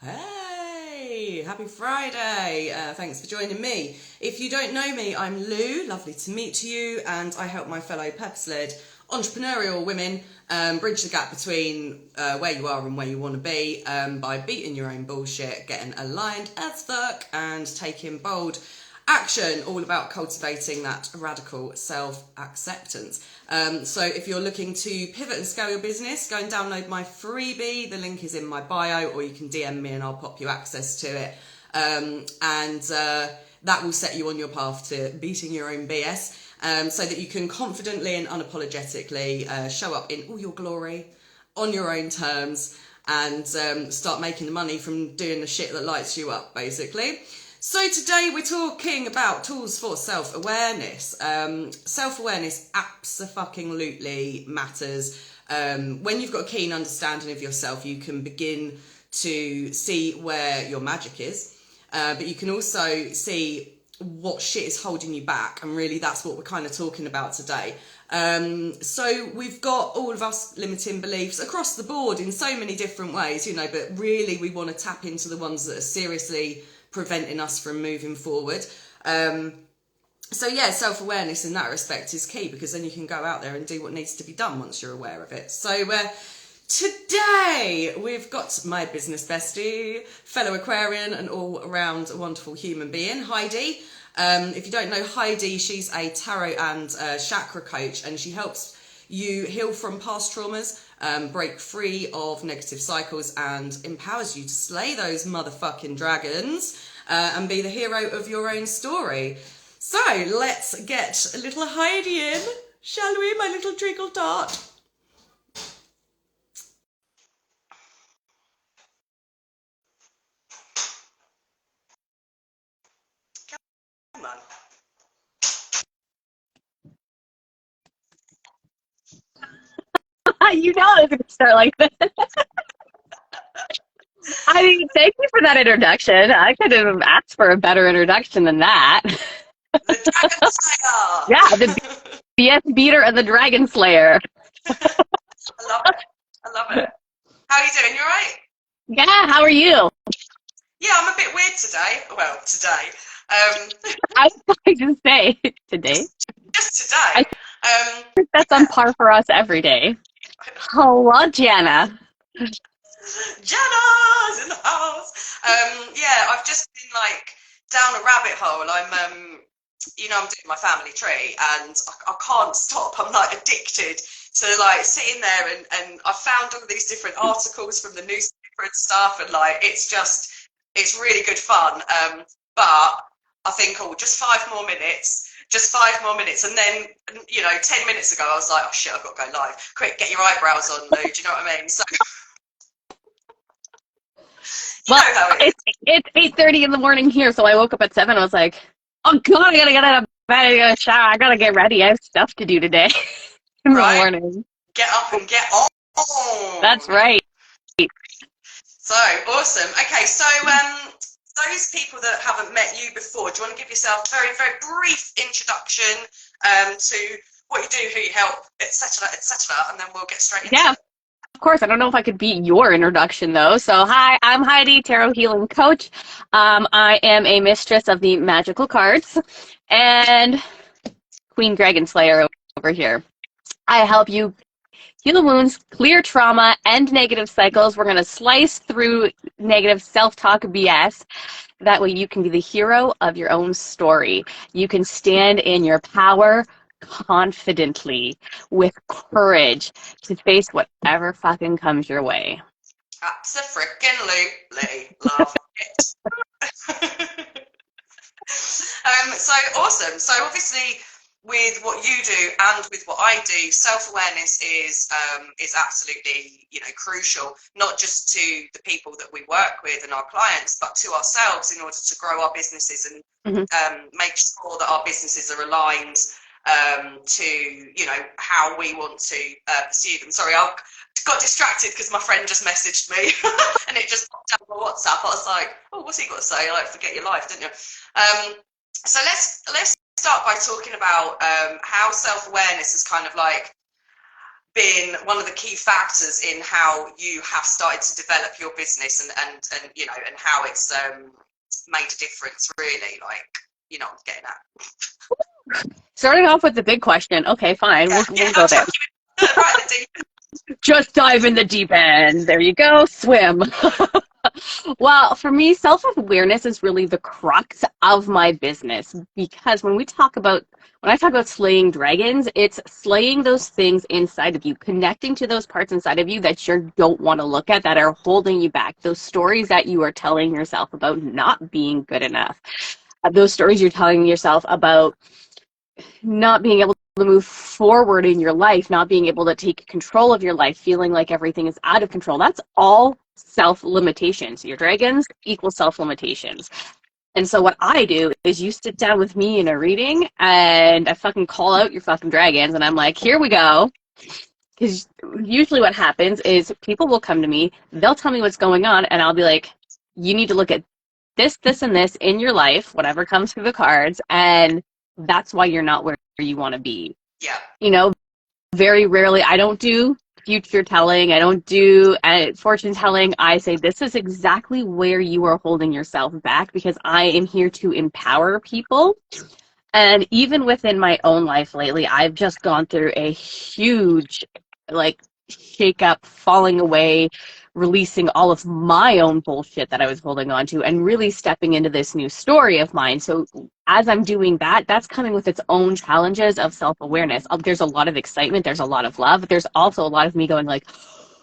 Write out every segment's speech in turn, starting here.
Hey, happy Friday. Thanks for joining me. If you don't know me, I'm Lou, lovely to meet you, and I help my fellow purpose-led entrepreneurial women bridge the gap between where you are and where you want to be by beating your own bullshit, getting aligned as fuck, and taking bold action, all about cultivating that radical self-acceptance. So if you're looking to pivot and scale your business, go and download my freebie. The link is in my bio, or you can DM me and I'll pop you access to it. That will set you on your path to beating your own BS, so that you can confidently and unapologetically show up in all your glory, on your own terms, and start making the money from doing the shit that lights you up, basically. So today we're talking about tools for self-awareness. Self-awareness absolutely matters. When you've got a keen understanding of yourself, you can begin to see where your magic is, but you can also see what shit is holding you back, and really that's what we're kind of talking about today. So we've got all of us limiting beliefs across the board in so many different ways, but really we want to tap into the ones that are seriously preventing us from moving forward. So yeah, self-awareness in that respect is key, because then you can go out there and do what needs to be done once you're aware of it. So today we've got my business bestie, fellow Aquarian and all around wonderful human being, Heidi. If you don't know Heidi, she's a tarot and chakra coach, and she helps you heal from past traumas, break free of negative cycles, and empowers you to slay those motherfucking dragons and be the hero of your own story. So let's get a little Heidi in, shall we, my little treacle tart? Come on. You know I was going to start like this. I mean, thank you for that introduction. I could have asked for a better introduction than that. The Dragon Slayer! Yeah, the BS beater and the Dragon Slayer. I love it. I love it. How are you doing? You alright? Yeah, how are you? Yeah, I'm a bit weird today. Well, today. I was going to say today. Just today. I think that's on par for us every day. Hello, Jana. Jana's in the house. Yeah, I've just been down a rabbit hole. I'm doing my family tree, and I can't stop. I'm addicted to sitting there, and I found all these different articles from the newspaper and stuff, and it's really good fun. But I think, just 5 more minutes, and then 10 minutes ago I was like, oh shit, I've got to go live. Quick, get your eyebrows on, Lou. Do you know what I mean? So Well, it's 8:30 in the morning here, so I woke up at 7. I was like, oh god, I gotta get out of bed, I gotta shower, I gotta get ready. I have stuff to do today in the morning. Get up and get on. That's right. So awesome. Okay, so those people that haven't met you before, do you want to give yourself a very, very brief introduction to what you do, who you help, etc., and then we'll get straight into it. Of course, I don't know if I could beat your introduction, though. So, hi, I'm Heidi, Tarot Healing Coach. I am a mistress of the magical cards and Queen Dragon Slayer over here. I help you heal wounds, clear trauma, end negative cycles. We're going to slice through negative self-talk BS. That way you can be the hero of your own story. You can stand in your power confidently, with courage, to face whatever fucking comes your way. Absolutely. Love it. So awesome. So obviously, with what you do and with what I do, self-awareness is absolutely crucial, not just to the people that we work with and our clients, but to ourselves, in order to grow our businesses and make sure that our businesses are aligned to how we want to pursue them. Sorry, I got distracted because my friend just messaged me and it just popped up on WhatsApp. I was like, oh, what's he got to say? Forget your life, didn't you? So let's start by talking about how self-awareness has kind of been one of the key factors in how you have started to develop your business, and you know, and how it's made a difference, really. Like, you know, I'm getting at. Starting off with the big question. Okay, fine. Yeah, We'll go there. Right in the deep. Just dive in the deep end. There you go. Swim. Well, for me, self-awareness is really the crux of my business, because when I talk about slaying dragons, it's slaying those things inside of you, connecting to those parts inside of you that you don't want to look at, that are holding you back, those stories that you are telling yourself about not being good enough, those stories you're telling yourself about not being able to move forward in your life, not being able to take control of your life, feeling like everything is out of control. That's all self-limitations. Your dragons equal self-limitations. And so what I do is you sit down with me in a reading and I fucking call out your fucking dragons and I'm like, here we go. Because usually what happens is people will come to me, they'll tell me what's going on, and I'll be like, you need to look at this, this, and this in your life, whatever comes through the cards, and that's why you're not where you want to be. Yeah. You know, very rarely, I don't do future telling, I don't do fortune telling. I say, this is exactly where you are holding yourself back, because I am here to empower people. And even within my own life lately, I've just gone through a huge, like, shake up, falling away, releasing all of my own bullshit that I was holding on to, and really stepping into this new story of mine. So as I'm doing that, that's coming with its own challenges of self-awareness. There's a lot of excitement. There's a lot of love. But there's also a lot of me going like,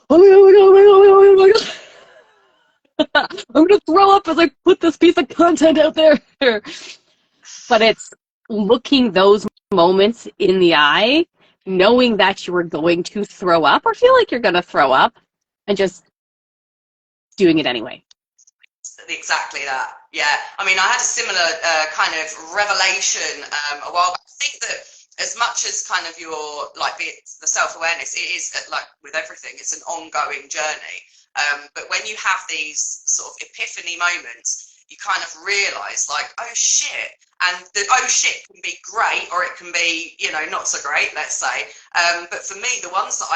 oh my God, oh my God, oh my God, oh my God. I'm going to throw up as I put this piece of content out there. But it's looking those moments in the eye, knowing that you are going to throw up or feel like you're going to throw up, and just doing it anyway. Exactly that. Yeah. I mean, I had a similar kind of revelation a while back. I think that as much as kind of your, like, the self-awareness, it is like with everything, it's an ongoing journey. But when you have these sort of epiphany moments, you kind of realize, like, oh shit. And the oh shit can be great, or it can be, you know, not so great, let's say. But for me, the ones that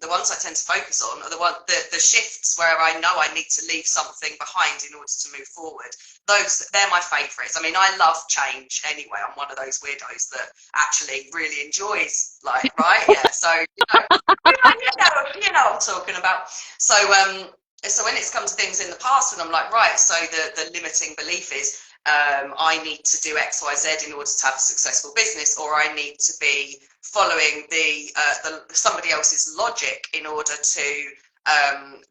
the ones I tend to focus on are the shifts where I know I need to leave something behind in order to move forward. They're my ffavorites. I mean, I love change anyway. I'm one of those weirdos that actually really enjoys, like, right? Yeah. So, you know what I'm talking about. So when it's come to things in the past, and I'm like, right, so the limiting belief is, I need to do X, Y, Z in order to have a successful business, or I need to be following the somebody else's logic in order to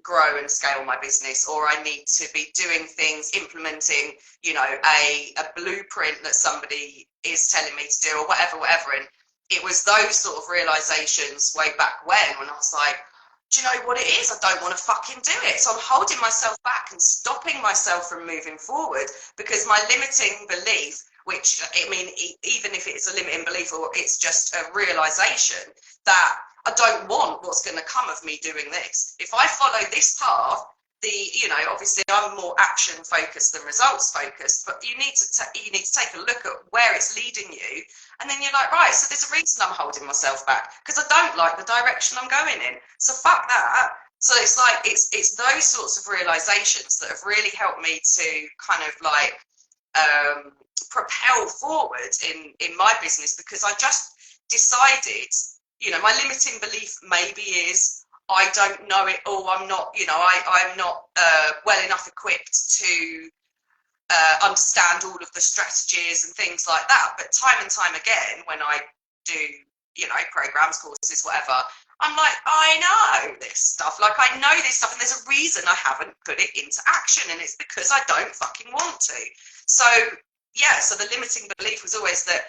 grow and scale my business, or I need to be doing things, implementing, you know, a blueprint that somebody is telling me to do, or whatever. And it was those sort of realizations way back when I was like, do you know what it is? I don't want to fucking do it. So I'm holding myself back and stopping myself from moving forward, because my limiting belief, which, I mean, even if it's a limiting belief or it's just a realization that I don't want what's going to come of me doing this. If I follow this path, you know, obviously I'm more action focused than results focused, but you need to take a look at where it's leading you, and then you're like, right, so there's a reason I'm holding myself back, because I don't like the direction I'm going in, so fuck that. So it's like, it's those sorts of realizations that have really helped me to kind of like propel forward in my business, because I just decided, you know, my limiting belief maybe is, I don't know it all. I'm not, you know, I'm not well enough equipped to understand all of the strategies and things like that. But time and time again, when I do, you know, programs, courses, whatever, I'm like, I know this stuff. Like, I know this stuff, and there's a reason I haven't put it into action, and it's because I don't fucking want to. So, yeah, so the limiting belief was always that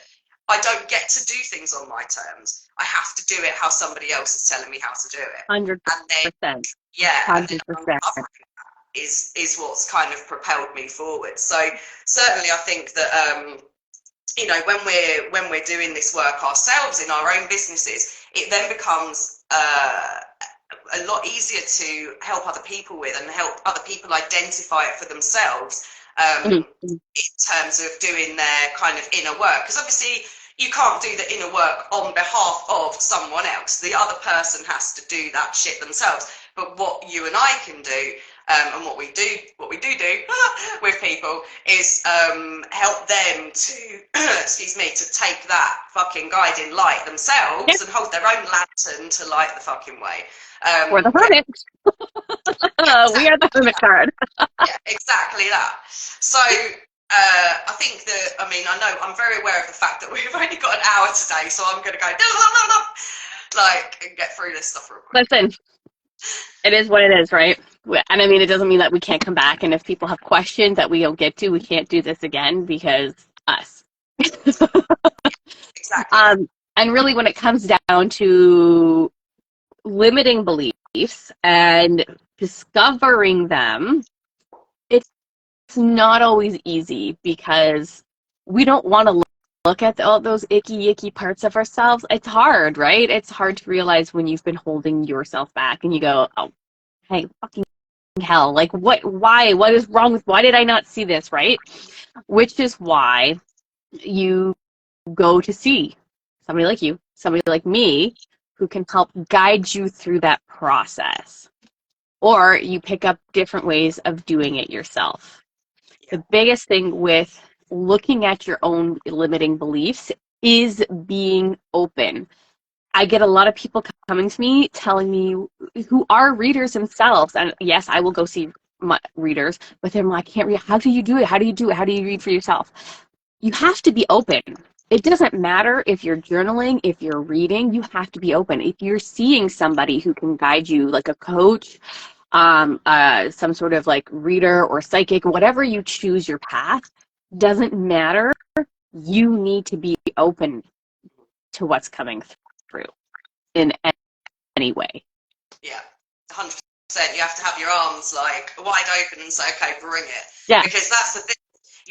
I don't get to do things on my terms. I have to do it how somebody else is telling me how to do it. 100%. And then, yeah, 100%. Is what's kind of propelled me forward. So certainly, I think that you know, when we're doing this work ourselves in our own businesses, it then becomes a lot easier to help other people with, and help other people identify it for themselves. In terms of doing their kind of inner work, because obviously, you can't do the inner work on behalf of someone else. The other person has to do that shit themselves. But what you and I can do, and what we do with people is help them to, excuse me, to take that fucking guiding light themselves and hold their own lantern to light the fucking way. We're the hermit. Exactly. We are the hermit card. Yeah, exactly that. So I think that, I mean, I know, I'm very aware of the fact that we've only got an hour today, so I'm going to go, like, and get through this stuff real quick. Listen, it is what it is, right? And I mean, it doesn't mean that we can't come back, and if people have questions that we don't get to, we can't do this again because us. Exactly. And really, when it comes down to limiting beliefs and discovering them, it's not always easy because we don't want to look at all those icky parts of ourselves. It's hard, right? It's hard to realize when you've been holding yourself back and you go, oh, hey, fucking hell, like what is wrong with, why did I not see this, right? Which is why you go to see somebody like you, somebody like me, who can help guide you through that process. Or you pick up different ways of doing it yourself. The biggest thing with looking at your own limiting beliefs is being open. I get a lot of people coming to me telling me who are readers themselves. And yes, I will go see my readers, but they're like, I can't read. How do you do it? How do you do it? How do you read for yourself? You have to be open. It doesn't matter if you're journaling, if you're reading, you have to be open. If you're seeing somebody who can guide you, like a coach, some sort of like reader or psychic, whatever you choose your path, doesn't matter. You need to be open to what's coming through in any way. Yeah, 100%. You have to have your arms like wide open and say, okay, bring it. Yeah. Because that's the thing.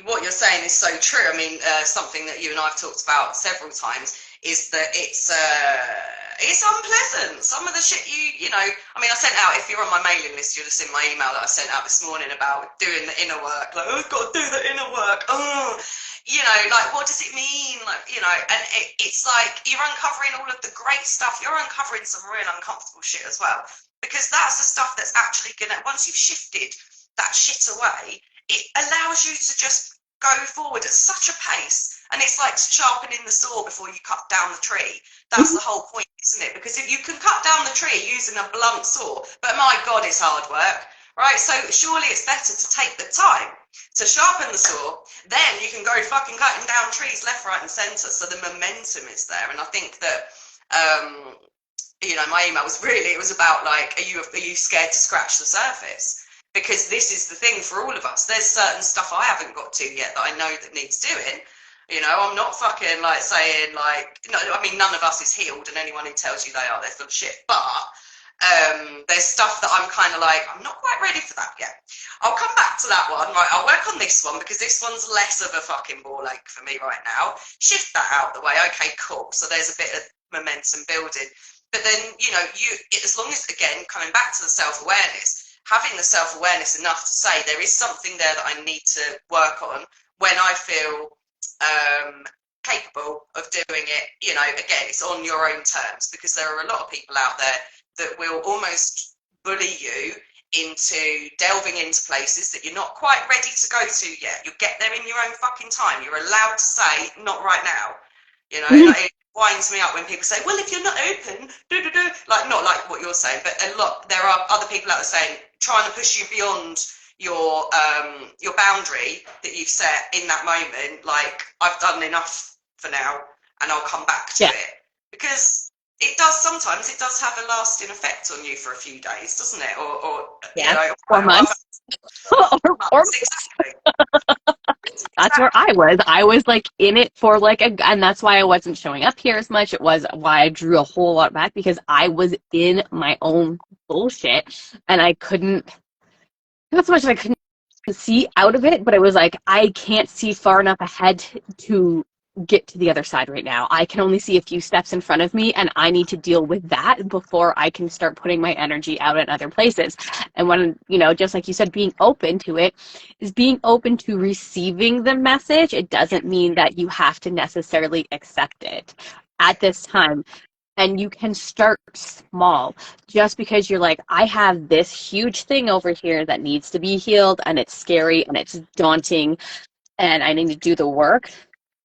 What you're saying is so true. I mean, something that you and I have talked about several times is that it's unpleasant. Some of the shit you know, I mean, I sent out, if you're on my mailing list, you'll have seen my email that I sent out this morning about doing the inner work. Like, oh, I've got to do the inner work. Oh, you know, like, what does it mean? Like, you know, and it's like you're uncovering all of the great stuff. You're uncovering some real uncomfortable shit as well. Because that's the stuff that's actually going to, once you've shifted that shit away, it allows you to just go forward at such a pace. And it's like sharpening the saw before you cut down the tree. That's the whole point, isn't it? Because if you can cut down the tree using a blunt saw, but my God, it's hard work, right? So surely it's better to take the time to sharpen the saw, then you can go fucking cutting down trees left, right and centre. So the momentum is there. And I think that, you know, my email was really, it was about like, are you scared to scratch the surface? Because this is the thing for all of us. There's certain stuff I haven't got to yet that I know that needs doing. You know, I'm not fucking like saying like, no, I mean, none of us is healed, and anyone who tells you they are, they're full of shit. But there's stuff that I'm kind of like, I'm not quite ready for that yet. I'll come back to that one, right? I'll work on this one because this one's less of a fucking ball ache for me right now. Shift that out the way. Okay, cool. So there's a bit of momentum building. But then, you know, as long as, again, coming back to the self-awareness, having the self-awareness enough to say there is something there that I need to work on when I feel capable of doing it. You know, again, it's on your own terms, because there are a lot of people out there that will almost bully you into delving into places that you're not quite ready to go to yet. You'll get there in your own fucking time. You're allowed to say, not right now. You know, like, it winds me up when people say, well, if you're not open, like, not like what you're saying, but there are other people out there saying, trying to push you beyond your boundary that you've set in that moment. Like, I've done enough for now, and I'll come back to it. Because it does, sometimes it does have a lasting effect on you for a few days, doesn't it? Or yeah, you know, or months. or exactly. That's where I was. I was like in it for like and that's why I wasn't showing up here as much. It was why I drew a whole lot back, because I was in my own bullshit and I couldn't, not so much that I couldn't see out of it, but it was like I can't see far enough ahead to get to the other side right now. I can only see a few steps in front of me, and I need to deal with that before I can start putting my energy out in other places. And when, just like you said, being open to it is being open to receiving the message. It doesn't mean that you have to necessarily accept it at this time. And you can start small. Just because you're like, I have this huge thing over here that needs to be healed, and it's scary and it's daunting, and I need to do the work,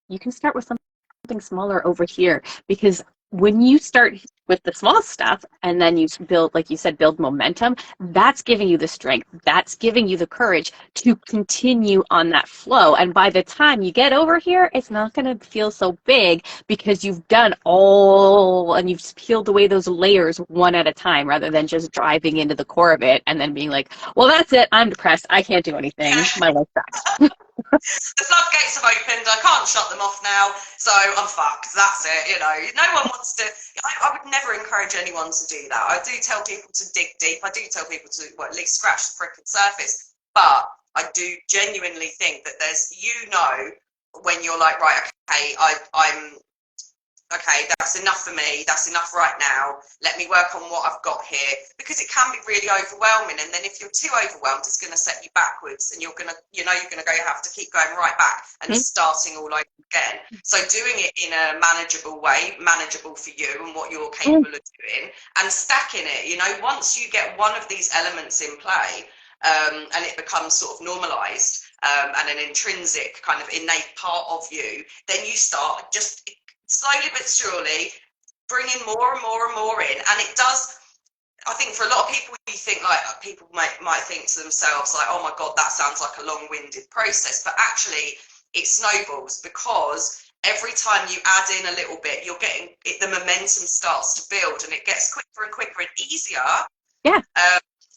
you can start with something smaller over here, because when you start with the small stuff and then you build, like you said, build momentum, that's giving you the strength, that's giving you the courage to continue on that flow. And by the time you get over here, it's not going to feel so big, because you've done all, and you've peeled away those layers one at a time, rather than just driving into the core of it and then being like, well, that's it, I'm depressed, I can't do anything, my life sucks. The floodgates have opened. I can't shut them off now, so I'm fucked. That's it. No one wants to. I would never encourage anyone to do that. I do tell people to dig deep. I do tell people to, well, at least scratch the frickin' surface. But I do genuinely think that there's, when you're like, right, okay, I'm okay, that's enough for me, that's enough right now, let me work on what I've got here, because it can be really overwhelming. And then if you're too overwhelmed, it's going to set you backwards, and you're going to have to keep going right back and starting all over again. So doing it in a manageable way, manageable for you and what you're capable of doing, and stacking it, once you get one of these elements in play, and it becomes sort of normalized, and an intrinsic kind of innate part of you, then you start just slowly but surely bringing more and more and more in. And it does, I think for a lot of people, people might think to themselves like, oh my God, that sounds like a long-winded process. But actually it snowballs, because every time you add in a little bit, you're getting it, the momentum starts to build, and it gets quicker and quicker and easier. Yeah.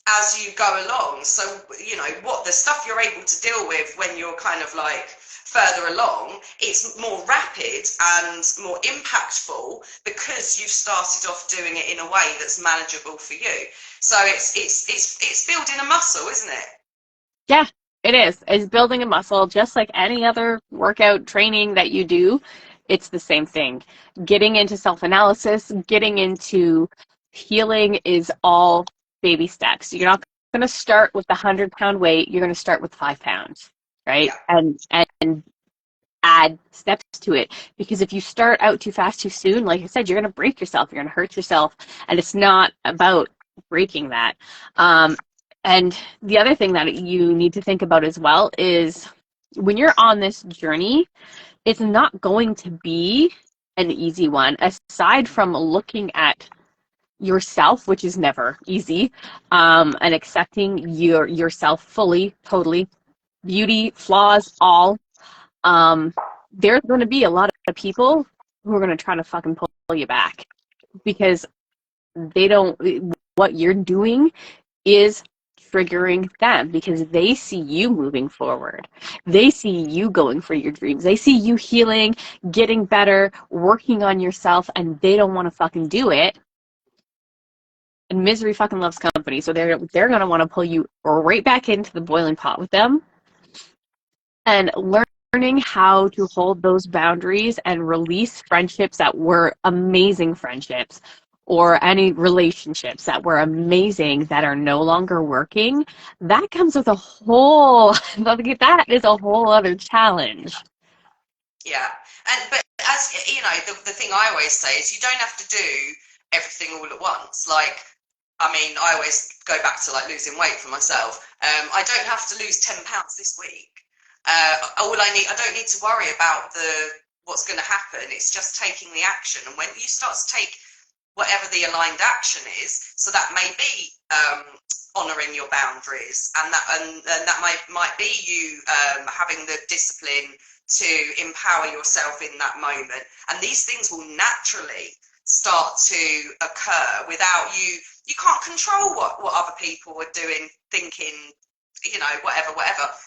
As you go along. So, what the stuff you're able to deal with when you're kind of like further along, it's more rapid and more impactful, because you've started off doing it in a way that's manageable for you. So it's building a muscle, isn't it? Yeah, it is. It's building a muscle, just like any other workout training that you do. It's the same thing. Getting into self-analysis, getting into healing is all baby steps. You're not going to start with the 100-pound weight. You're going to start with 5 pounds, right? Yeah. And add steps to it. Because if you start out too fast, too soon, like I said, you're going to break yourself. You're going to hurt yourself. And it's not about breaking that. And the other thing that you need to think about as well is, when you're on this journey, it's not going to be an easy one, aside from looking at yourself, which is never easy, and accepting yourself fully, totally, beauty, flaws, all. There's going to be a lot of people who are going to try to fucking pull you back, because what you're doing is triggering them, because they see you moving forward. They see you going for your dreams. They see you healing, getting better, working on yourself, and they don't want to fucking do it. And misery fucking loves company, so they're going to want to pull you right back into the boiling pot with them. And learning how to hold those boundaries and release friendships that were amazing friendships, or any relationships that were amazing that are no longer working, that comes with that is a whole other challenge. Yeah. But as the thing I always say is, you don't have to do everything all at once. Like, I always go back to like losing weight for myself. I don't have to lose 10 pounds this week. I don't need to worry about what's going to happen. It's just taking the action. And when you start to take whatever the aligned action is, so that may be honouring your boundaries, and that might be you having the discipline to empower yourself in that moment. And these things will naturally start to occur without you. You can't control what other people are doing, thinking, whatever.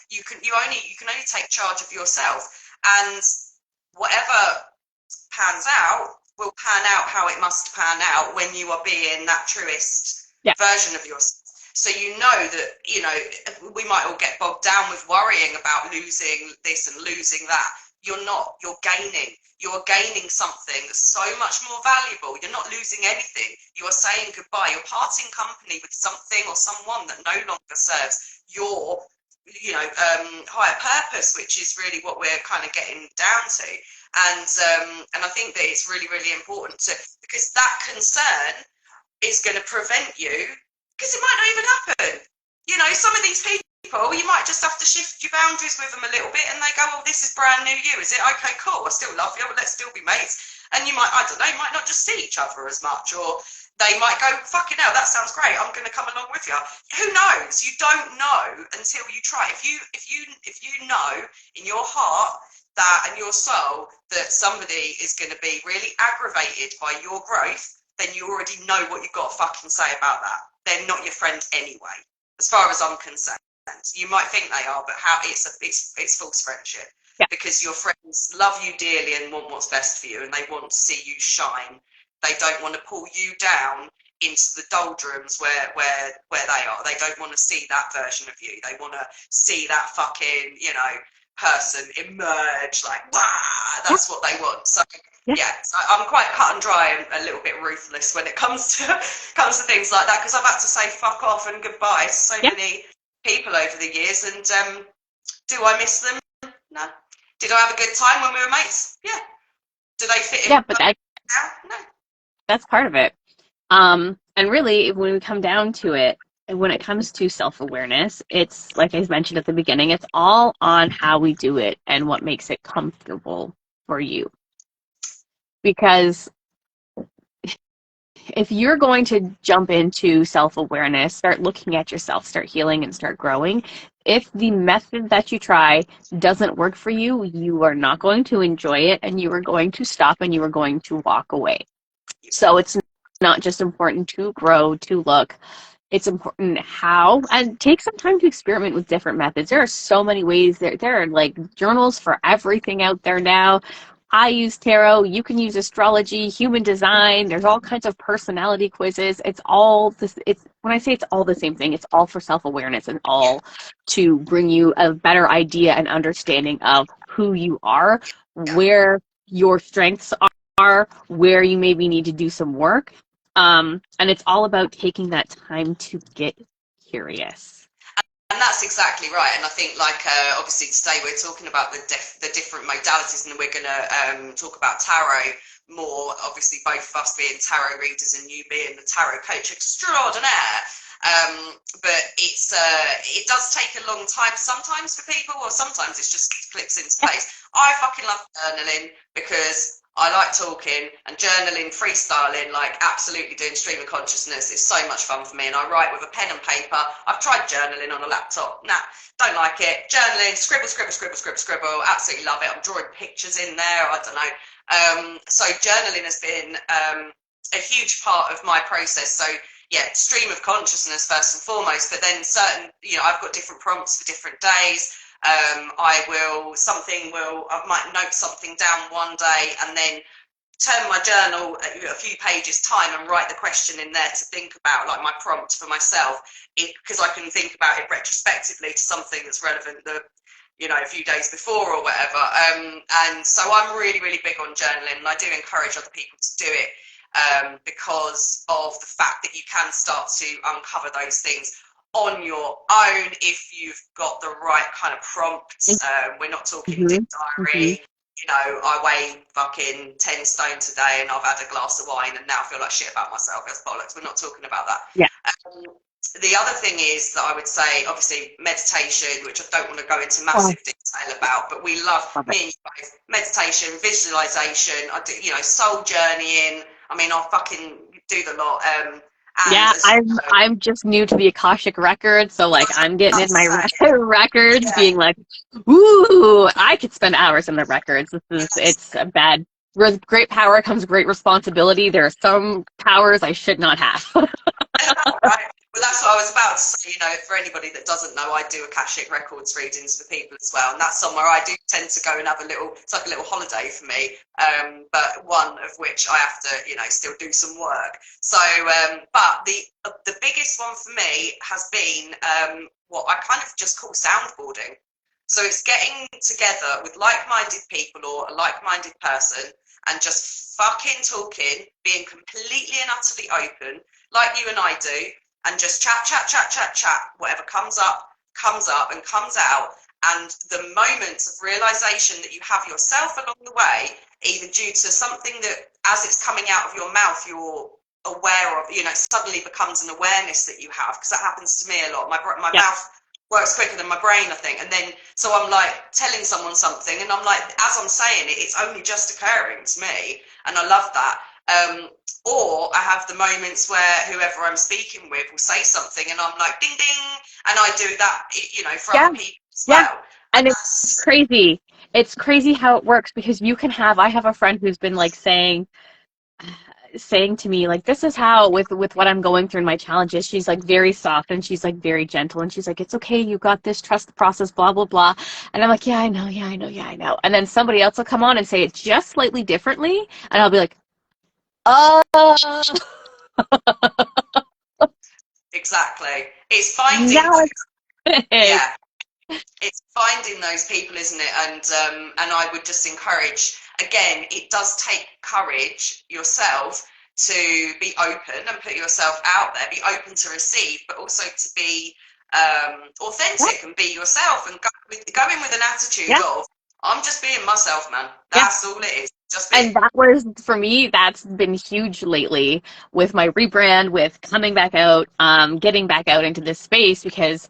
You can only take charge of yourself, and whatever pans out will pan out how it must pan out when you are being that truest version of yourself. So that, we might all get bogged down with worrying about losing this and losing that, You're not. You're gaining. You are gaining something that's so much more valuable. You're not losing anything. You are saying goodbye. You're parting company with something or someone that no longer serves your, higher purpose, which is really what we're kind of getting down to. And I think that it's really, really important to, because that concern is going to prevent you, because it might not even happen. Some of these people, you might just have to shift your boundaries with them a little bit, and they go, well, this is brand new you, is it? Okay, cool, I still love you, but let's still be mates. And you might, I don't know, you might not just see each other as much, or they might go, fucking hell, that sounds great, I'm going to come along with you. Who knows? You don't know until you try. If you know in your heart that and your soul that somebody is going to be really aggravated by your growth, then you already know what you've got to fucking say about that. They're not your friend anyway, as far as I'm concerned. You might think they are, but how it's false friendship. Yeah. Because your friends love you dearly and want what's best for you, and they want to see you shine. They don't want to pull you down into the doldrums where they are. They don't want to see that version of you. They want to see that fucking, person emerge, like, wow, that's what they want. So yeah, so I'm quite cut and dry and a little bit ruthless when it comes to things like that, because I've had to say fuck off and goodbye to so many people over the years. And do I miss them? No. Did I have a good time when we were mates? Yeah. Do they fit in? Yeah, but now? No. that's part of it. And really, when we come down to it, when it comes to self-awareness, it's like I mentioned at the beginning, it's all on how we do it and what makes it comfortable for you. Because if you're going to jump into self-awareness, start looking at yourself, start healing, and start growing, if the method that you try doesn't work for you, you are not going to enjoy it, and you are going to stop, and you are going to walk away. So it's not just important to grow, to look. It's important how, and take some time to experiment with different methods. There are so many ways. There are like journals for everything out there now. I use tarot. You can use astrology, human design. There's all kinds of personality quizzes. It's all this. It's when I say it's all the same thing. It's all for self-awareness and all to bring you a better idea and understanding of who you are, where your strengths are, where you maybe need to do some work. And it's all about taking that time to get curious. And that's exactly right. And I think, like, obviously today we're talking about the different modalities, and we're going to talk about tarot more, obviously both of us being tarot readers and you being the tarot coach extraordinaire. But it does take a long time sometimes for people, or sometimes it just clicks into place. I fucking love journaling because I like talking, and journaling, freestyling, like absolutely doing stream of consciousness is so much fun for me. And I write with a pen and paper. I've tried journaling on a laptop. Nah, don't like it. Journaling, scribble, scribble, scribble, scribble, scribble. Absolutely love it. I'm drawing pictures in there. I don't know. So journaling has been a huge part of my process. So yeah, stream of consciousness first and foremost, but then certain, I've got different prompts for different days. I might note something down one day and then turn my journal a few pages time and write the question in there to think about, like my prompt for myself, because I can think about it retrospectively to something that's relevant a few days before or whatever. And so I'm really, really big on journaling, and I do encourage other people to do it because of the fact that you can start to uncover those things on your own if you've got the right kind of prompts. We're not talking deep diary. I weigh fucking 10 stone today and I've had a glass of wine and now I feel like shit about myself. That's bollocks. We're not talking about that. Yeah. The other thing is that I would say, obviously, meditation, which I don't want to go into massive detail about, but we love me and you both, meditation, visualization, I do, soul journeying. I mean, I'll fucking do the lot. I'm just new to the Akashic records, so like I'm getting in my records, being like, ooh, I could spend hours in the records. It's a bad. With great power comes great responsibility. There are some powers I should not have. Right. Well, that's what I was about to say. For anybody that doesn't know, I do Akashic Records readings for people as well, and that's somewhere I do tend to go and have it's like a little holiday for me. But one of which I have to, still do some work. So, but the biggest one for me has been what I kind of just call soundboarding. So it's getting together with like-minded people or a like-minded person and just fucking talking, being completely and utterly open, like you and I do, and just chat, chat, chat, chat, chat. Whatever comes up and comes out. And the moments of realization that you have yourself along the way, either due to something that as it's coming out of your mouth, you're aware of, it suddenly becomes an awareness that you have, because that happens to me a lot. My Yeah. mouth works quicker than my brain, I think. And then, so I'm like telling someone something and I'm like, as I'm saying it, it's only just occurring to me. And I love that. Or I have the moments where whoever I'm speaking with will say something and I'm like, ding, ding. And I do that, for other people as well. And it's crazy. It's crazy how it works, because I have a friend who's been like saying to me, like, this is how with what I'm going through in my challenges. She's like very soft and she's like very gentle and she's like, it's okay, you got this, trust the process, blah blah blah. And I'm like, yeah, I know, yeah, I know, yeah, I know. And then somebody else will come on and say it just slightly differently and I'll be like, oh. Exactly. It's finding Now yeah, it's finding those people, isn't it? And I would just encourage, again, it does take courage yourself to be open and put yourself out there, be open to receive, but also to be authentic and be yourself, and go in with an attitude of, I'm just being myself, man. That's all it is. Just being. And that was, for me, that's been huge lately with my rebrand, with coming back out, getting back out into this space, because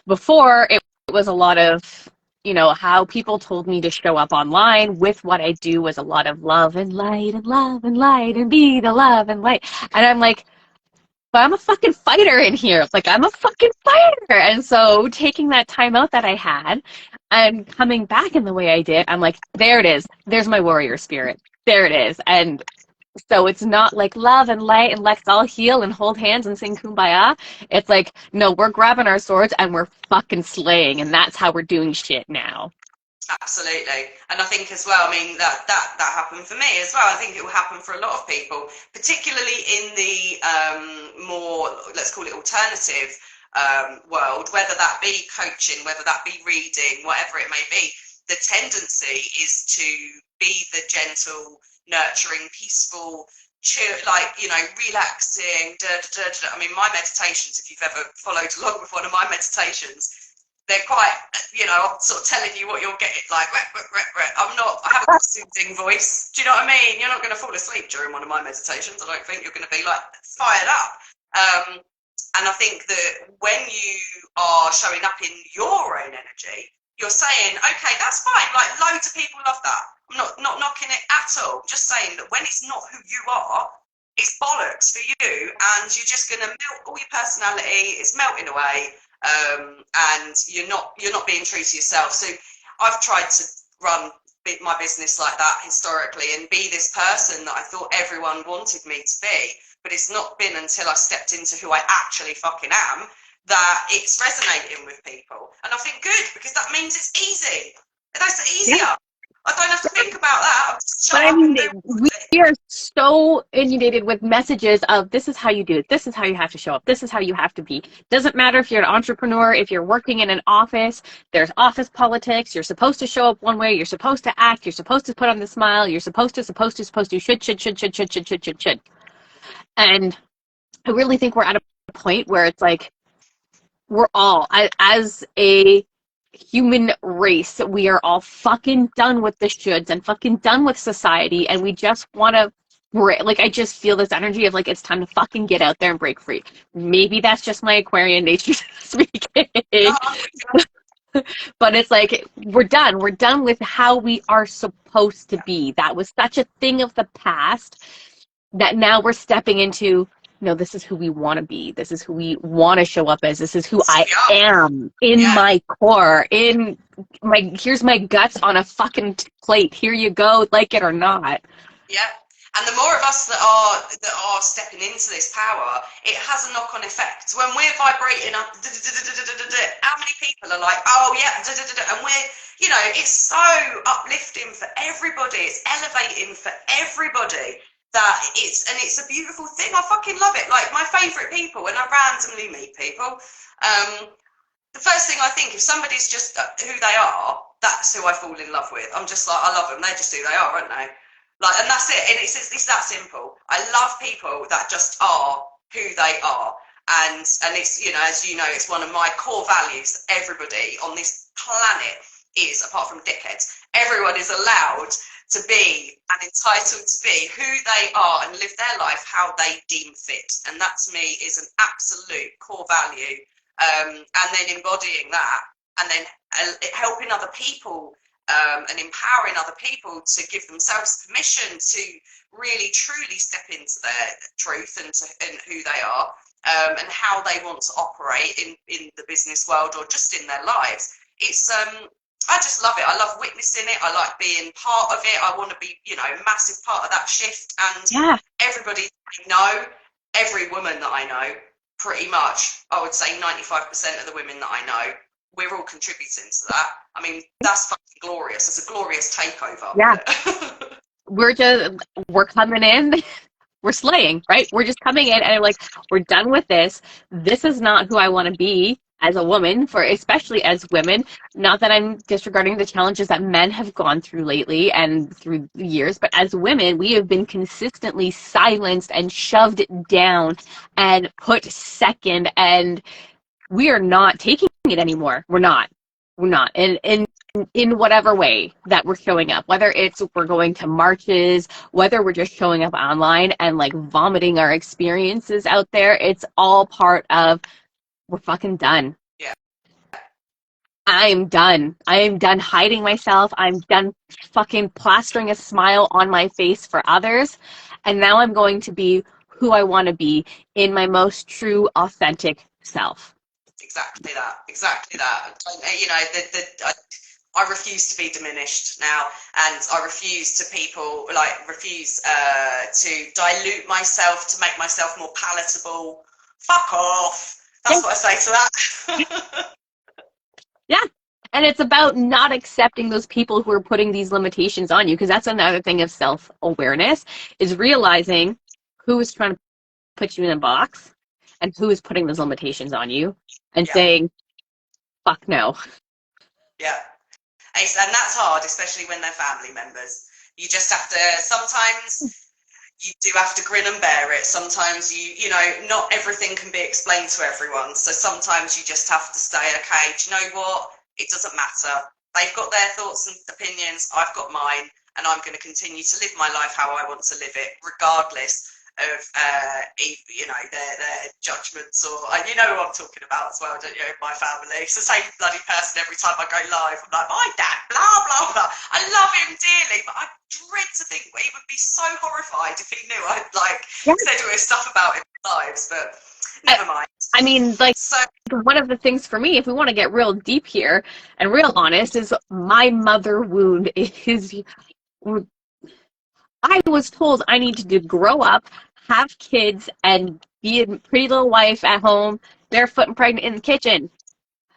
before it was a lot of, how people told me to show up online with what I do was a lot of love and light and love and light and be the love and light. And I'm like, but I'm a fucking fighter in here. Like, I'm a fucking fighter. And so taking that time out that I had and coming back in the way I did, I'm like, there it is. There's my warrior spirit. There it is. And so it's not like love and light and let's all heal and hold hands and sing kumbaya. It's like, no, we're grabbing our swords and we're fucking slaying. And that's how we're doing shit now. Absolutely. And I think as well, I mean, that happened for me as well. I think it will happen for a lot of people, particularly in the more, let's call it alternative world, whether that be coaching, whether that be reading, whatever it may be. The tendency is to be the gentle, nurturing, peaceful, chill, like, relaxing. I mean, my meditations, if you've ever followed along with one of my meditations, they're quite, I'm sort of telling you what you're getting, like, I have a soothing voice. Do you know what I mean? You're not going to fall asleep during one of my meditations. I don't think you're going to be, like, fired up. And I think that when you are showing up in your own energy, you're saying, okay, that's fine. Like, loads of people love that. I'm not knocking it at all. Just saying that when it's not who you are, it's bollocks for you, and you're just going to melt all your personality. It's melting away. And you're not being true to yourself. So I've tried to run my business like that historically and be this person that I thought everyone wanted me to be, but it's not been until I stepped into who I actually fucking am that it's resonating with people. And I think good, because that means it's easy. That's easier. I don't have to think about that. I'm just shut up and do we are so inundated with messages of this is how you do it. This is how you have to show up. This is how you have to be. Doesn't matter if you're an entrepreneur, if you're working in an office, there's office politics. You're supposed to show up one way. You're supposed to act. You're supposed to put on the smile. You're supposed to, should. And I really think we're at a point where it's like, we're all, as a human race, we are all fucking done with the shoulds and fucking done with society, and we just want to I just feel this energy of like, it's time to fucking get out there and break free. Maybe that's just my Aquarian nature speaking. But it's like, we're done with how we are supposed to be. That was such a thing of the past that now we're stepping into, no, this is who we want to be. This is who we want to show up as. This is who I am in my core. Here's my guts on a fucking plate. Here you go, like it or not. Yeah. And the more of us that are stepping into this power, it has a knock-on effect. When we're vibrating up, how many people are like, oh yeah, and we're, it's so uplifting for everybody. It's elevating for everybody. It's a beautiful thing. I fucking love it. Like, my favorite people, when I randomly meet people, the first thing I think, if somebody's just who they are, that's who I fall in love with. I'm just like, I love them. They're just who they are, aren't they? Like, and that's it. And it's that simple. I love people that just are who they are. And it's, you know, as you know, it's one of my core values. Everybody on this planet is, apart from dickheads, everyone is allowed to be and entitled to be who they are and live their life how they deem fit. And that to me is an absolute core value. And then embodying that, and then helping other people and empowering other people to give themselves permission to really truly step into their truth and who they are, and how they want to operate in the business world or just in their lives. It's I just love it. I love witnessing it. I like being part of it. I want to be, you know, a massive part of that shift. And everybody I know, every woman that I know, pretty much, I would say 95% of the women that I know, we're all contributing to that. I mean, that's fucking glorious. It's a glorious takeover. Yeah. We're coming in, we're slaying, right? We're just coming in and like, we're done with this. This is not who I want to be as a woman, for especially as women. Not that I'm disregarding the challenges that men have gone through lately and through the years, but as women, we have been consistently silenced and shoved down and put second, and we are not taking it anymore. We're not. And in whatever way that we're showing up, whether it's we're going to marches, whether we're just showing up online and like vomiting our experiences out there, it's all part of, we're fucking done. Yeah. I am done hiding myself. I'm done fucking plastering a smile on my face for others. And now I'm going to be who I want to be in my most true, authentic self. Exactly that. You know, I refuse to be diminished now, and I refuse to dilute myself to make myself more palatable. Fuck off. That's what I say to that. Yeah. And it's about not accepting those people who are putting these limitations on you, because that's another thing of self-awareness, is realizing who is trying to put you in a box and who is putting those limitations on you, and saying, fuck no. Yeah. And that's hard, especially when they're family members. You just have to, sometimes you do have to grin and bear it. Sometimes you know, not everything can be explained to everyone. So sometimes you just have to say, okay, do you know what? It doesn't matter. They've got their thoughts and opinions. I've got mine. And I'm going to continue to live my life how I want to live it, regardless of, you know, their judgments, or, you know who I'm talking about as well, don't you? My family. It's the same bloody person every time I go live. I'm like, my dad, blah, blah, blah. I love him dearly, but I dread to think he would be so horrified if he knew I'd, like, said all this stuff about his lives, but never mind. I mean, like, so one of the things for me, if we want to get real deep here and real honest, is my mother wound is, I was told I needed to grow up, have kids, and be a pretty little wife at home, barefoot and pregnant in the kitchen.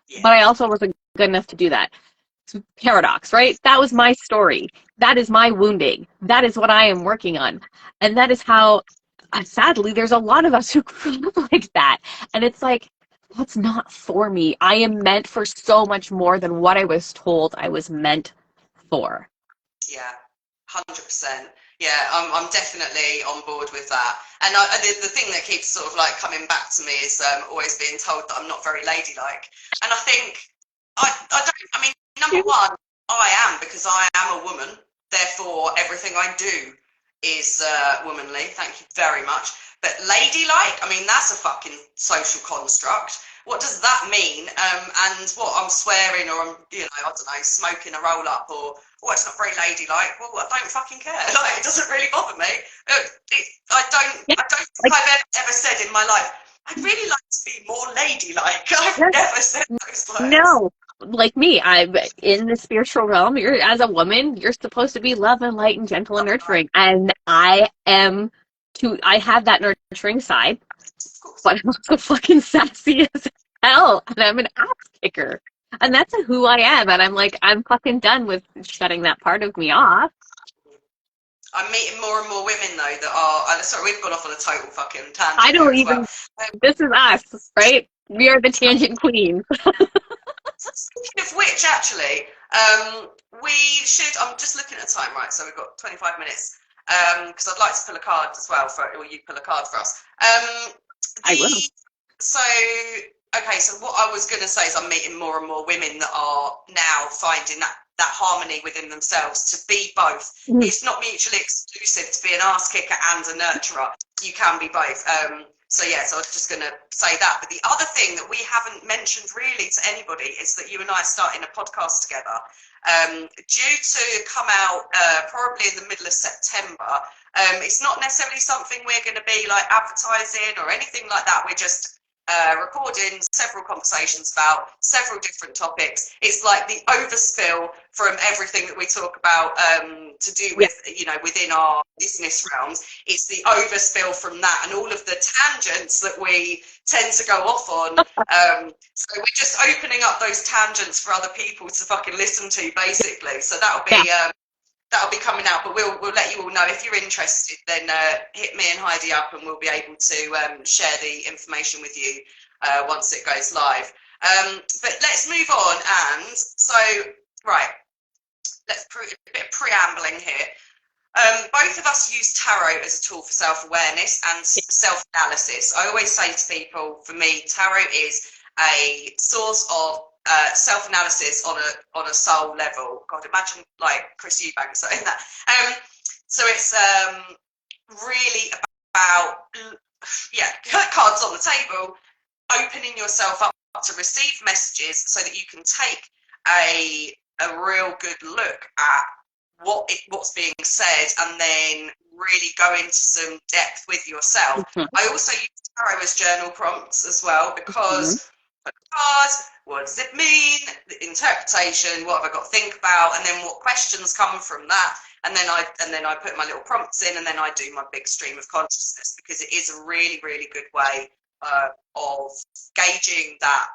Yeah. But I also wasn't good enough to do that. It's a paradox, right? That was my story. That is my wounding. That is what I am working on. And that is how, sadly, there's a lot of us who grew up like that. And it's like, that's not for me. I am meant for so much more than what I was told I was meant for. Yeah, 100%. Yeah, I'm definitely on board with that. And the thing that keeps sort of like coming back to me is always being told that I'm not very ladylike. And I think, I mean, number one, I am, because I am a woman. Therefore, everything I do is womanly. Thank you very much. But ladylike, I mean, that's a fucking social construct. What does that mean? And what, I'm swearing, or I'm, you know, I don't know, smoking a roll up, or, oh, it's not very ladylike. Well, I don't fucking care. Like, it doesn't really bother me. I don't think I've ever said in my life, I'd really like to be more ladylike. I've never said those words. No. Like me, I'm in the spiritual realm. As a woman, you're supposed to be love and light and gentle and nurturing. And I have that nurturing side, but I'm also fucking sassy as hell, and I'm an ass kicker. And that's who I am. And I'm like, I'm fucking done with shutting that part of me off. I'm meeting more and more women, though, that are, sorry, we've gone off on a total fucking tangent. I don't even, this is us, right? We are the tangent queens. Speaking of which, actually, we should. I'm just looking at the time, right? So we've got 25 minutes. Because I'd like to pull a card as well, or you pull a card for us. I will. So, okay, so what I was going to say is I'm meeting more and more women that are now finding that harmony within themselves to be both. It's not mutually exclusive to be an ass kicker and a nurturer. You can be both. So yeah, so I was just going to say that. But the other thing that we haven't mentioned really to anybody is that you and I are starting a podcast together. Due to come out probably in the middle of September. It's not necessarily something we're going to be like advertising or anything like that. We're just recording several conversations about several different topics. It's like the overspill from everything that we talk about to do with, you know, within our business realms. It's the overspill from that and all of the tangents that we tend to go off on. So we're just opening up those tangents for other people to fucking listen to, basically. So that'll be coming out, but we'll let you all know. If you're interested, then hit me and Heidi up and we'll be able to share the information with you once it goes live. But let's move on. And so, right, let's a bit of preambling here. Both of us use tarot as a tool for self-awareness and self-analysis. I always say to people, for me, tarot is a source of self-analysis on a soul level. God, imagine like Chris Eubank saying that. So it's really about, cards on the table, opening yourself up to receive messages so that you can take a real good look at what's being said and then really go into some depth with yourself. I also use tarot as journal prompts as well, because cards, what does it mean, the interpretation, what have I got to think about, and then what questions come from that, and then I put my little prompts in, and then I do my big stream of consciousness, because it is a really, really good way of gauging that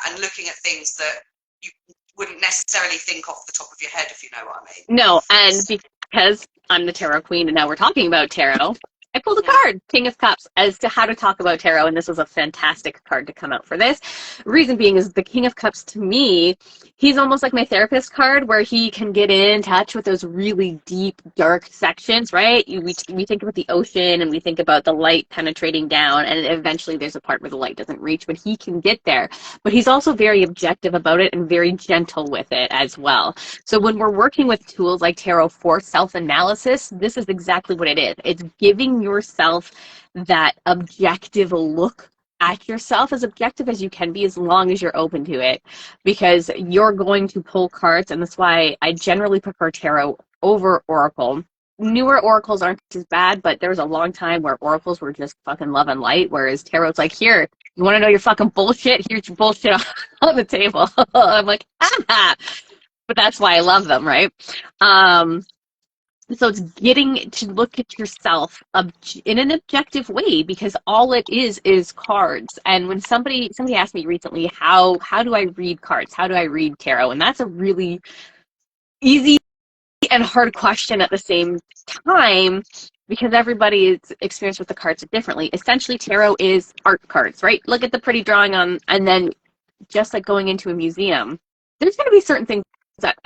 and looking at things that you wouldn't necessarily think off the top of your head, if you know what I mean. No, and because I'm the tarot queen and now we're talking about tarot, I pulled a card, King of Cups, as to how to talk about tarot, and this was a fantastic card to come out for this. Reason being is the King of Cups, to me, he's almost like my therapist card, where he can get in touch with those really deep, dark sections, right? We think about the ocean, and we think about the light penetrating down, and eventually there's a part where the light doesn't reach, but he can get there. But he's also very objective about it and very gentle with it as well. So when we're working with tools like tarot for self-analysis, this is exactly what it is. It's giving yourself that objective look at yourself, as objective as you can be, as long as you're open to it, because you're going to pull cards, and that's why I generally prefer tarot over oracle. Newer oracles aren't as bad, but there was a long time where oracles were just fucking love and light, whereas tarot's like, here, you want to know your fucking bullshit? Here's your bullshit on the table. I'm like, ah! But that's why I love them, right? So it's getting to look at yourself in an objective way, because all it is cards. And when somebody asked me recently, how do I read cards? How do I read tarot? And that's a really easy and hard question at the same time, because everybody's experience with the cards is differently. Essentially, tarot is art cards, right? Look at the pretty drawing on, and then just like going into a museum, there's going to be certain things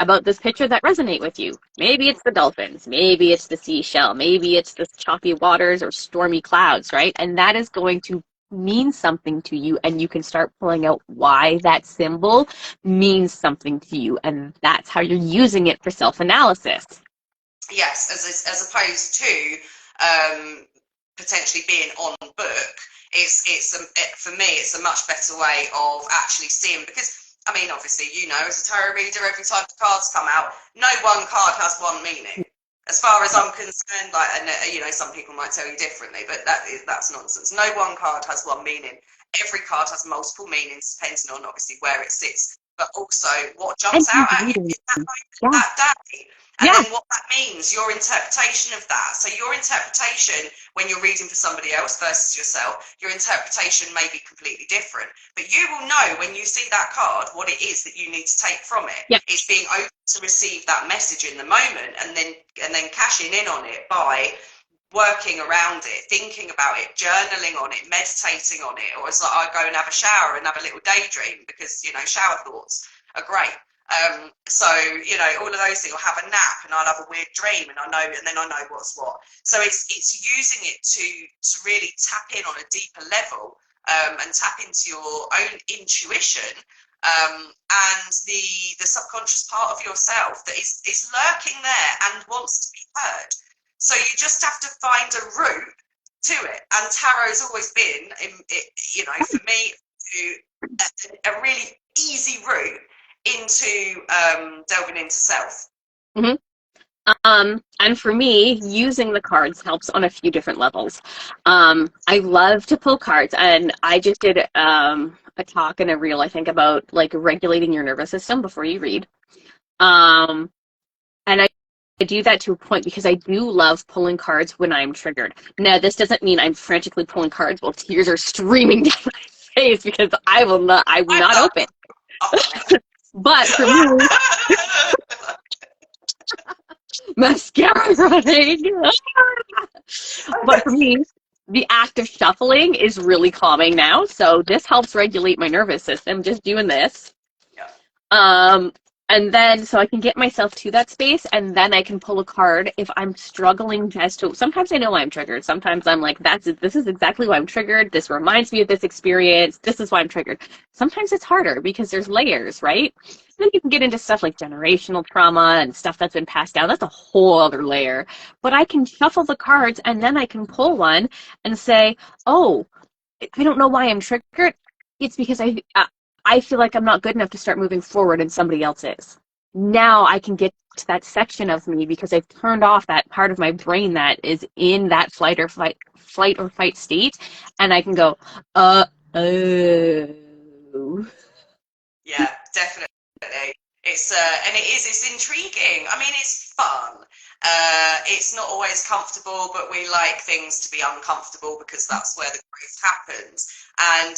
about this picture that resonate with you. Maybe it's the dolphins, maybe it's the seashell, maybe it's the choppy waters or stormy clouds, right? And that is going to mean something to you, and you can start pulling out why that symbol means something to you, and that's how you're using it for self-analysis. Yes, as opposed to potentially being on book. For me, it's a much better way of actually seeing, because I mean, obviously, you know, as a tarot reader, every time the cards come out, no one card has one meaning. As far as I'm concerned, like, and you know, some people might tell you differently, but that's nonsense. No one card has one meaning. Every card has multiple meanings, depending on obviously where it sits, but also what jumps out at you in that moment, that day. And then what that means, your interpretation of that. So your interpretation when you're reading for somebody else versus yourself, your interpretation may be completely different. But you will know when you see that card what it is that you need to take from it. Yep. It's being open to receive that message in the moment, and then cashing in on it by working around it, thinking about it, journaling on it, meditating on it, or it's like I go and have a shower and have a little daydream because, you know, shower thoughts are great. So, you know, all of those things, or have a nap and I'll have a weird dream and then I know what's what. So it's using it to really tap in on a deeper level, and tap into your own intuition, and the subconscious part of yourself that is lurking there and wants to be heard. So you just have to find a route to it. And tarot's always been, you know, for me, a really easy route into delving into self. Mm-hmm. And for me, using the cards helps on a few different levels. I love to pull cards, and I just did a talk and a reel, I think, about like regulating your nervous system before you read. And I do that to a point because I do love pulling cards when I'm triggered. Now, this doesn't mean I'm frantically pulling cards while tears are streaming down my face, because I will not open. But for me, mascara running. But for me, the act of shuffling is really calming now. So this helps regulate my nervous system, just doing this. Yeah. And then so I can get myself to that space, and then I can pull a card if I'm struggling as to. Sometimes I know I'm triggered. Sometimes I'm like, this is exactly why I'm triggered. This reminds me of this experience. This is why I'm triggered. Sometimes it's harder because there's layers, right? Then you can get into stuff like generational trauma and stuff that's been passed down. That's a whole other layer. But I can shuffle the cards, and then I can pull one and say, oh, I don't know why I'm triggered. It's because I feel like I'm not good enough to start moving forward and somebody else is. Now I can get to that section of me because I've turned off that part of my brain that is in that flight or fight state, and I can go, oh. Yeah, definitely. It's intriguing. I mean, it's fun. It's not always comfortable, but we like things to be uncomfortable because that's where the growth happens. And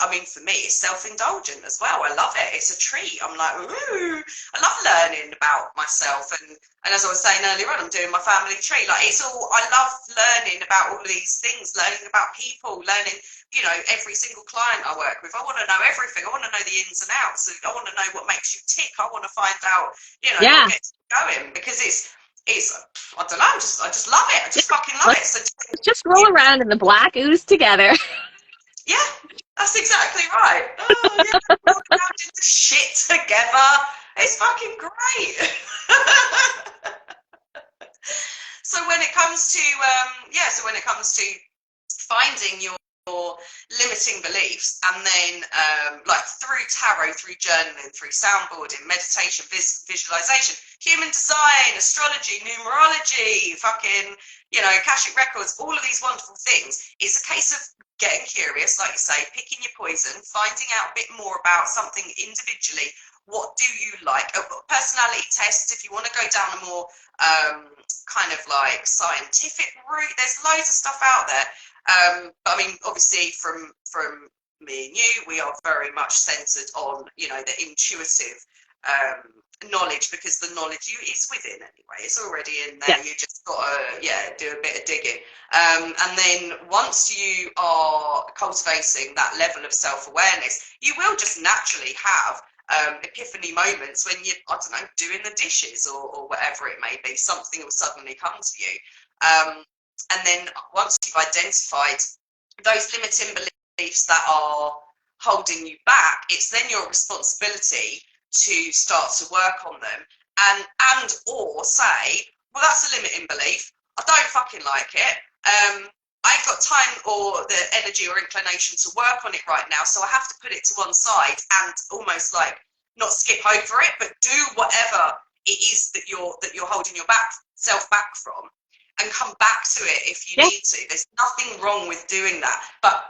I mean, for me, it's self-indulgent as well. I love it. It's a treat. I'm like, ooh, I love learning about myself. And as I was saying earlier on, I'm doing my family tree. Like, I love learning about all these things, learning about people, learning, you know, every single client I work with. I want to know everything. I want to know the ins and outs. I want to know what makes you tick. I want to find out, you know, what gets you going, because it's I don't know, I just love it. I just fucking love it. So just roll around in the black ooze together. Yeah, that's exactly right. Oh, yeah, we're all around in the shit together. It's fucking great. So when it comes to finding your limiting beliefs, and then like through tarot, through journaling, through soundboarding, meditation, visualization, human design, astrology, numerology, fucking, you know, Akashic records, all of these wonderful things, it's a case of getting curious, like you say, picking your poison, finding out a bit more about something individually. What do you like? A personality test, if you want to go down a more kind of like scientific route, there's loads of stuff out there. But I mean, obviously from me and you, we are very much centered on, you know, the intuitive knowledge, because the knowledge is within anyway. It's already in there. You just got to do a bit of digging. And then once you are cultivating that level of self-awareness, you will just naturally have epiphany moments when you're, I don't know, doing the dishes or whatever it may be. Something will suddenly come to you. And then once you've identified those limiting beliefs that are holding you back, it's then your responsibility to start to work on them and or say, well, that's a limiting belief. I don't fucking like it. I ain't got time or the energy or inclination to work on it right now, so I have to put it to one side and almost like not skip over it, but do whatever it is that you're holding yourself back from, and come back to it if you need to. There's nothing wrong with doing that. But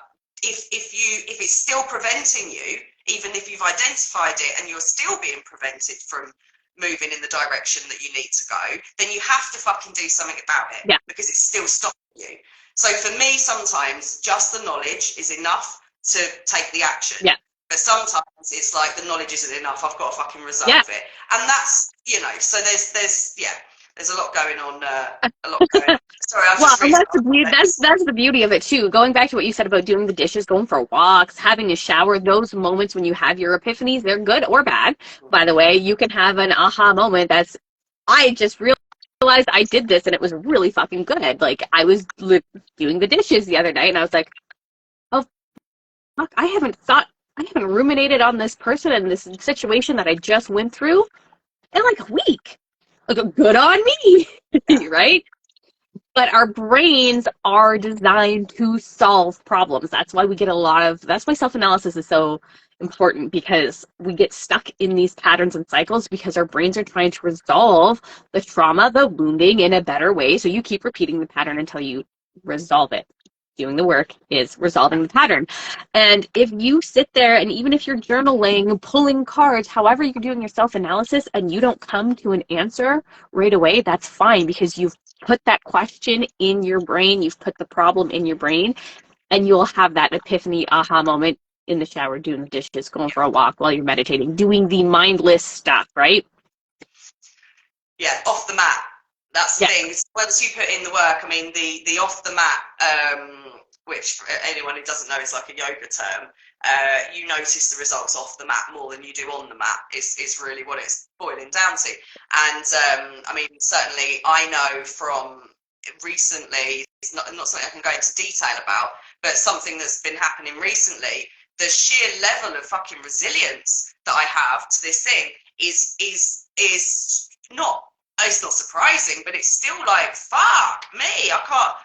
if it's still preventing you, even if you've identified it and you're still being prevented from moving in the direction that you need to go, then you have to fucking do something about it, because it's still stopping you. So for me, sometimes just the knowledge is enough to take the action. But sometimes it's like the knowledge isn't enough. I've got to fucking resolve it. And that's, you know, so there's There's a lot going on. A lot going on. Sorry, I was Well, just and reading. that's the beauty of it too. Going back to what you said about doing the dishes, going for walks, having a shower, those moments when you have your epiphanies, they're good or bad. By the way, you can have an aha moment that's, I just realized I did this and it was really fucking good. Like I was doing the dishes the other night and I was like, oh fuck, I haven't ruminated on this person and this situation that I just went through in like a week. Like good on me, right? But our brains are designed to solve problems. That's why we get that's why self-analysis is so important, because we get stuck in these patterns and cycles because our brains are trying to resolve the trauma, the wounding in a better way. So you keep repeating the pattern until you resolve it. Doing the work is resolving the pattern. And if you sit there and even if you're journaling, pulling cards, however you're doing your self-analysis and you don't come to an answer right away, that's fine, because you've put that question in your brain, you've put the problem in your brain, and you'll have that epiphany aha moment in the shower, doing the dishes, going for a walk while you're meditating, doing the mindless stuff, right? Yeah, off the mat. That's the Yeah. thing. Once you put in the work, I mean, the off the mat, which for anyone who doesn't know is like a yoga term, you notice the results off the mat more than you do on the mat, is really what it's boiling down to. And I mean, certainly I know from recently, it's not something I can go into detail about, but something that's been happening recently, the sheer level of fucking resilience that I have to this thing is not, it's not surprising, but it's still like, fuck me, I can't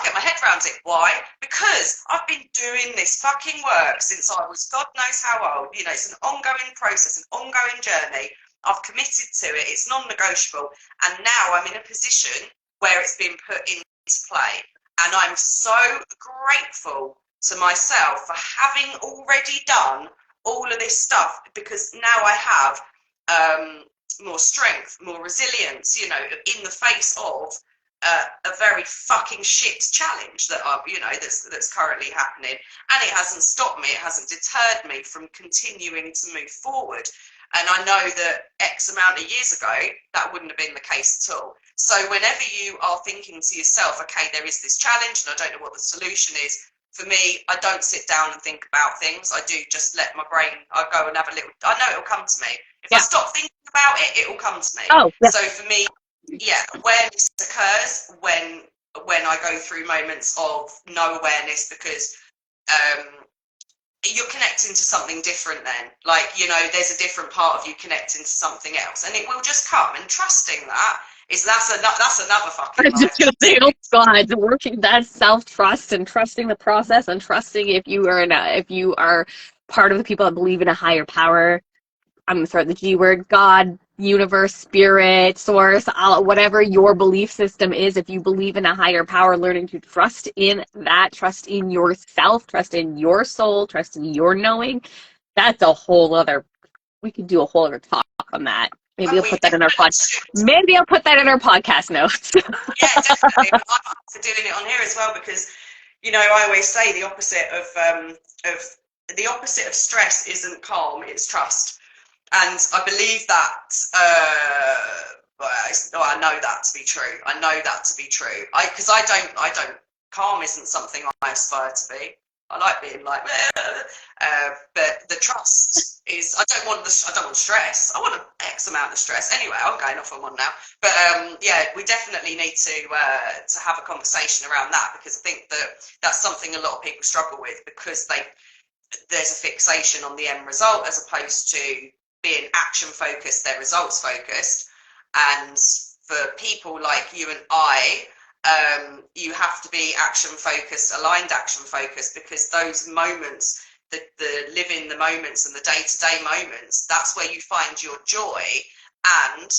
get my head around it. Why? Because I've been doing this fucking work since I was God knows how old. It's an ongoing process, an ongoing journey. I've committed to it. It's non-negotiable. And now I'm in a position where it's been put into play. And I'm so grateful to myself for having already done all of this stuff, because now I have more strength, more resilience, in the face of a very fucking shit challenge that that's currently happening. And it hasn't stopped me, it hasn't deterred me from continuing to move forward. And I know that X amount of years ago, that wouldn't have been the case at all. So whenever you are thinking to yourself, okay, there is this challenge and I don't know what the solution is, for me, I don't sit down and think about things. I do just let my brain, I go and have a little, I know it'll come to me. If I stop thinking about it, it will come to me. Oh, yeah. So for me, yeah, awareness occurs when I go through moments of no awareness, because you're connecting to something different then. Like, there's a different part of you connecting to something else, and it will just come. And trusting that that's another fucking I was just gonna say, oh God, working that self-trust and trusting the process and trusting if you are part of the people that believe in a higher power. I'm gonna throw the G word: God, universe, spirit, source, whatever your belief system is. If you believe in a higher power, learning to trust in that, trust in yourself, trust in your soul, trust in your knowing. That's a whole other. We could do a whole other talk on that. Maybe I'll put that in our podcast. Maybe I'll put that in our podcast notes. Yeah, definitely. But I'm up for doing it on here as well, because I always say the opposite of stress isn't calm; it's trust. And I believe that. I know that to be true. I know that to be true. Because I don't. Calm isn't something I aspire to be. I like being like, but the trust is. I don't want stress. I want an X amount of stress. Anyway, I'm going off on one now. But yeah, we definitely need to have a conversation around that, because I think that's something a lot of people struggle with, because there's a fixation on the end result as opposed to being action focused. They're results focused, and for people like you and I. You have to be action focused, aligned action focused, because those moments, the living the moments and the day-to-day moments, that's where you find your joy, and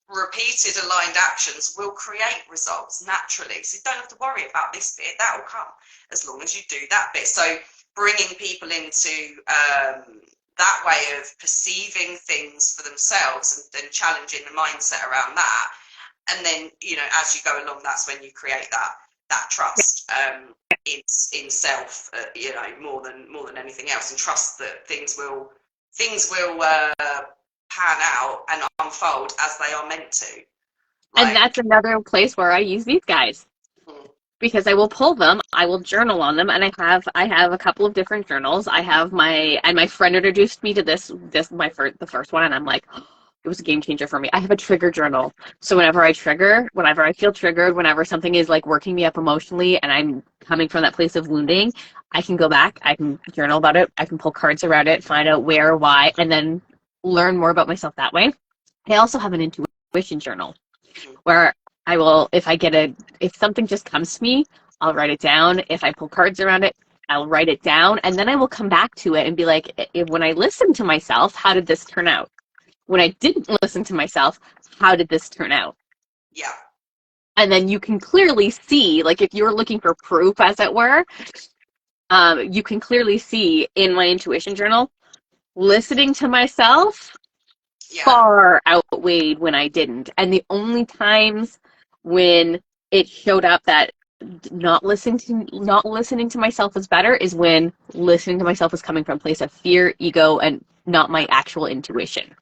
repeated aligned actions will create results naturally. So you don't have to worry about this bit, that will come as long as you do that bit. So bringing people into that way of perceiving things for themselves and challenging the mindset around that. And then, as you go along, that's when you create that trust in self, more than anything else, and trust that things will pan out and unfold as they are meant to. And that's another place where I use these guys. Because I will pull them, I will journal on them, and I have a couple of different journals. I have my friend introduced me to the first one, and I'm like, oh, it was a game changer for me. I have a trigger journal, so whenever I feel triggered, whenever something is like working me up emotionally, and I'm coming from that place of wounding, I can go back, I can journal about it, I can pull cards around it, find out where, why, and then learn more about myself that way. I also have an intuition journal where I will, if something just comes to me, I'll write it down. If I pull cards around it, I'll write it down. And then I will come back to it and be like, when I listened to myself, how did this turn out? When I didn't listen to myself, how did this turn out? Yeah. And then you can clearly see, like if you're looking for proof, as it were, you can clearly see in my intuition journal, listening to myself far outweighed when I didn't. And the only times when it showed up that not listening to myself was better is when listening to myself was coming from a place of fear, ego, and not my actual intuition.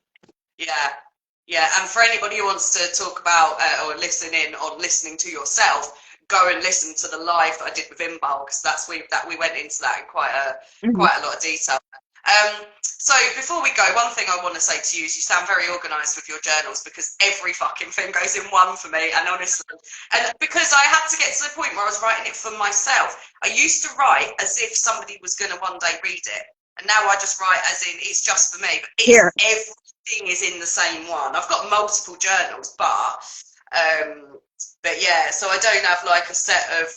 Yeah, and for anybody who wants to talk about or listen in on listening to yourself, go and listen to the live that I did with Imbal, because we went into that in quite a lot of detail. So before we go, one thing I want to say to you is you sound very organised with your journals, because every fucking thing goes in one for me, and honestly, and because I had to get to the point where I was writing it for myself. I used to write as if somebody was going to one day read it, and now I just write as in it's just for me, but everything is in the same one. I've got multiple journals, but yeah, so I don't have like a set of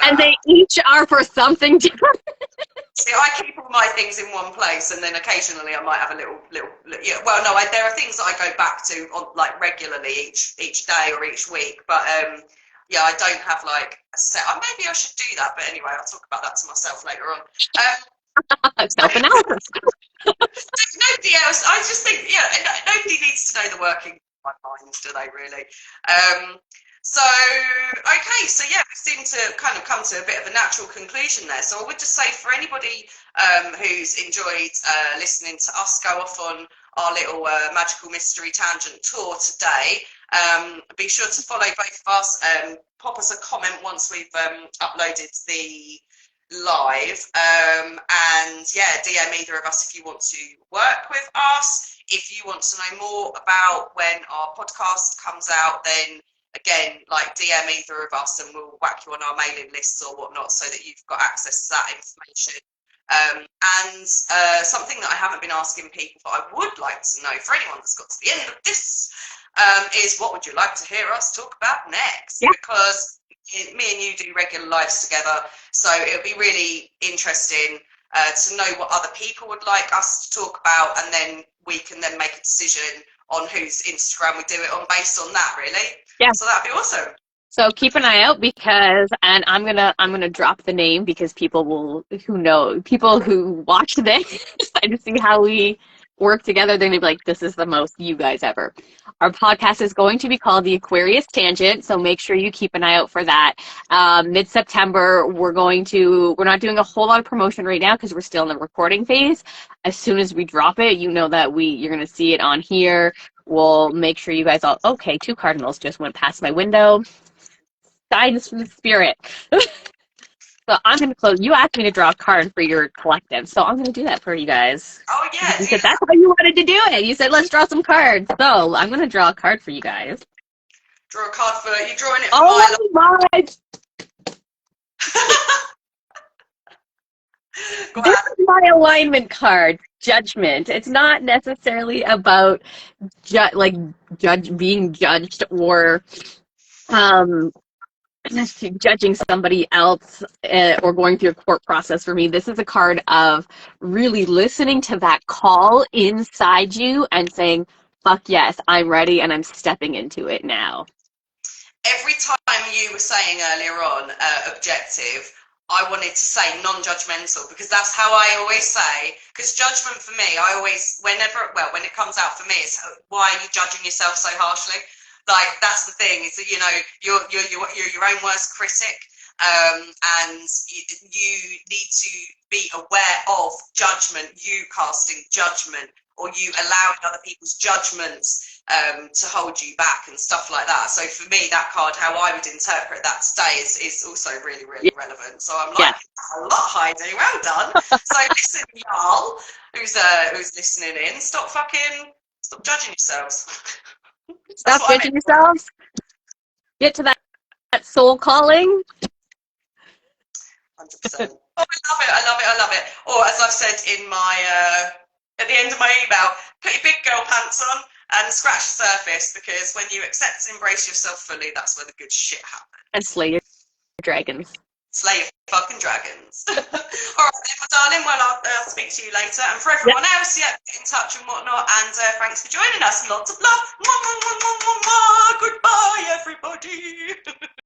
and they each are for something different. See, I keep all my things in one place, and then occasionally I might have a little. Yeah, well, no, there are things that I go back to on like regularly each day or each week, but yeah, I don't have like a set. Maybe I should do that, but anyway, I'll talk about that to myself later on. Self-analysis. Nobody else. I just think, nobody needs to know the working of my mind, do they? Really? So, okay, so yeah, we seem to kind of come to a bit of a natural conclusion there. So I would just say for anybody who's enjoyed listening to us go off on our little magical mystery tangent tour today, be sure to follow both of us, pop us a comment once we've uploaded the live, and yeah, DM either of us if you want to work with us. If you want to know more about when our podcast comes out, then again, like DM either of us and we'll whack you on our mailing lists or whatnot so that you've got access to that information. And something that I haven't been asking people but I would like to know for anyone that's got to the end of this is what would you like to hear us talk about next? Yeah. Because me and you do regular lives together, so it would be really interesting to know what other people would like us to talk about, and then we can then make a decision on whose Instagram we do it on based on that, really. Yeah. So that'd be awesome. So keep an eye out and I'm gonna drop the name because people who watch this and see how we work together, they're gonna be like, this is the most you guys ever. Our podcast is going to be called The Aquarius Tangent, so make sure you keep an eye out for that. Mid-September, we're not doing a whole lot of promotion right now because we're still in the recording phase. As soon as we drop it, you know that you're gonna see it on here. We'll make sure you guys okay, 2 cardinals just went past my window. Guidance from the spirit. So I'm going to close. You asked me to draw a card for your collective, so I'm going to do that for you guys. Oh, yeah. You said that's how you wanted to do it. You said, let's draw some cards. So I'm going to draw a card for you guys. Draw a card for you. Drawing it for my This is my alignment card, Judgment. It's not necessarily about being judged or judging somebody else or going through a court process. For me, this is a card of really listening to that call inside you and saying, fuck yes, I'm ready and I'm stepping into it now. Every time you were saying earlier on objective, I wanted to say non-judgmental, because that's how I always say, because judgment for me, when it comes out for me, it's why are you judging yourself so harshly? Like, that's the thing, is that, you're your own worst critic, and you need to be aware of judgment, you casting judgment, or you allowing other people's judgments to hold you back and stuff like that. So for me, that card, how I would interpret that today is also really, really relevant. So I'm liking that a lot, Heidi. Well done. So listen, y'all, who's listening in, stop judging yourselves. Stop judging yourselves. Get to that soul calling. 100%. Oh, I love it. Or as I've said in my at the end of my email, put your big girl pants on and scratch the surface, because when you accept and embrace yourself fully, that's where the good shit happens. And slay your dragons. Slay your fucking dragons. All right, then, my darling. Well, I'll speak to you later. And for everyone else, get in touch and whatnot. And thanks for joining us. Lots of love. Mwah, mwah, mwah, mwah, mwah, mwah. Goodbye, everybody.